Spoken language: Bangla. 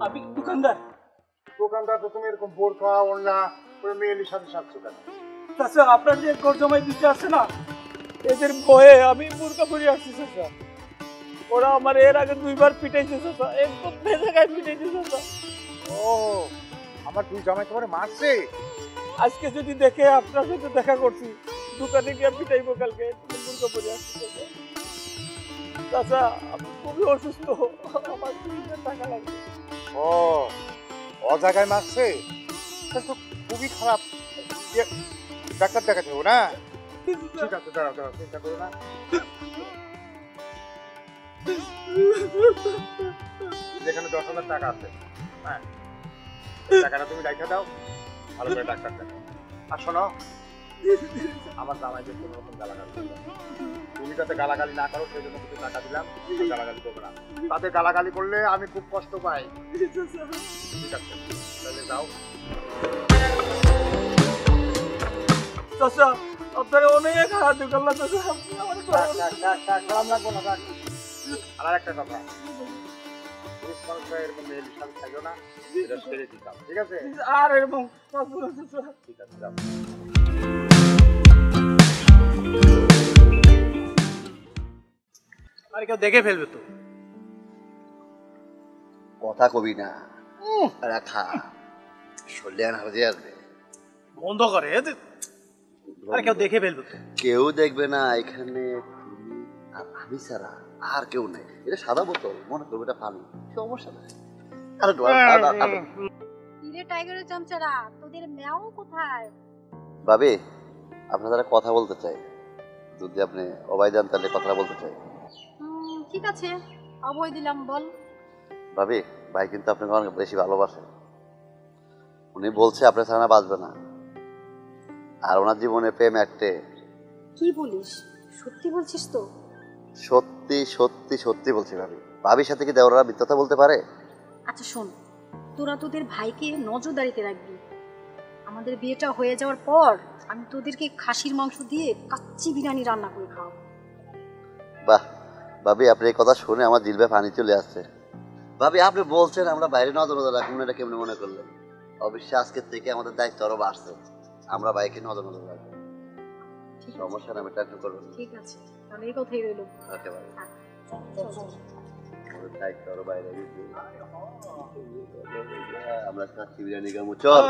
আমি দোকানদার। দোকানদার তো তুমি এরকম বোরকা ওড়না ওই মেয়েলির সাথে সাজছো কেন? চাচা আপনার যে ঘর জমাই দিতে আছে না, এদের ভয়ে আমি বোরকা পরে আসছি চাচা। ওরা আমার এর আগে 2 বার পিটাইছে চাচা, একদম ভেজা গায়ে পিটাইছে চাচা। ও আমার দুই জামাই তোমার মারছে? আজকে যদি দেখে আপনার সাথে দেখা করছি, দোকানে গিয়ে পিটাইবো কালকে। বোরকা পরে আসছি চাচা। চাচা আমি খুবই অসুস্থ, আমার 2 টাকা লাগবে। ও জায়গায় মারছে, তাহলে তো খুবই খারাপ। ডাক্তার দেখাতে হবে না? ঠিক আছে, দাঁড়াও দাঁড়াও, চিন্তা করো না। যেখানে 10,000 টাকা আছে, হ্যাঁ টাকাটা তুমি রেখে দাও, ভালো করে ডাক্তার দেখাও। আর শোনো, আমার জামাইদের কোনো রকম গালাগালি করবে না। তুমি যাতে গালাগালি না করো সেই জন্য কিছু টাকা দিলাম, গালাগালি করবে না। তাতে গালাগালি করলে আমি খুব কষ্ট পাই। ঠিক আছে, তাহলে যাও। চাচা আপনারা অনেক হাত করলাম চাচা, আপনি আমার খারাপ লাগবো না। আর একটা কথা, পুরুষ মানুষরা এরকম মেয়েদের সাথে থাকো না, এটা ছেড়ে দিতাম। ঠিক আছে? আর এরকম ঠিক আছে, যাও। আর কেউ দেখে ফেলবে তো। কথা কবি না, রাখা সল্যান হাজে আসবে। বন্ধ করে, আর কেউ দেখে ফেলবে তো। কেউ দেখবে না, এখানে তুমি আর আমি ছাড়া আর কেউ নেই। এটা সাদা বোতল, মনে করবে এটা পানি, সমস্যা নাই। আরে টাইগারের চামচারা, তোদের মেয়াও কোথায়? ভাবি আপনার দ্বারা কথা বলতে চাই, যদি আপনি অবাই যান তাহলে কথা বলতে চাই। ঠিক আছে, অবয় দিলাম, বল। ভাবি ভাই কিন্তু আপনাকে অনেক বেশি ভালোবাসে, উনি বলছে আপনার ছাড়া বাঁচবে না, আর ওনার জীবনে প্রেম একটে। কি বলিস, সত্যি বলছিস তো? সত্যি সত্যি সত্যি বলছি ভাবি। ভাবির সাথে কি দেওরা মিথ্যা বলতে পারে? আচ্ছা শোন, তোরা তোদের ভাইকে নজরদারিতে রাখবি। আমাদের বিয়েটা হয়ে যাওয়ার পর আমি তোদেরকে খাসির মাংস দিয়ে কাচ্চি বিরিয়ানি রান্না করে খাওয়াবো। বাহ ভাবি, আপনি এই কথা শুনে আমার জিলবে পানি চলে আসছে। ভাবি আপনি বলছেন আমরা বাইরে নজর রাখবো, এটা কেমনে মনে করলেন? অবশ্যই আজকের থেকে আমাদের দায়িত্ব আরো বাড়ছে, আমরা বাইকে নজর রাখবো। সমস্যা না, আমি টেনশন করবো। ঠিক আছে, তাহলে এই কথাই রইল। ওকে ভাই, আমাদের দায়িত্ব আরো বাইরে গেছি, আমরা কাচ্চি বিরিয়ানি খাবো। চল।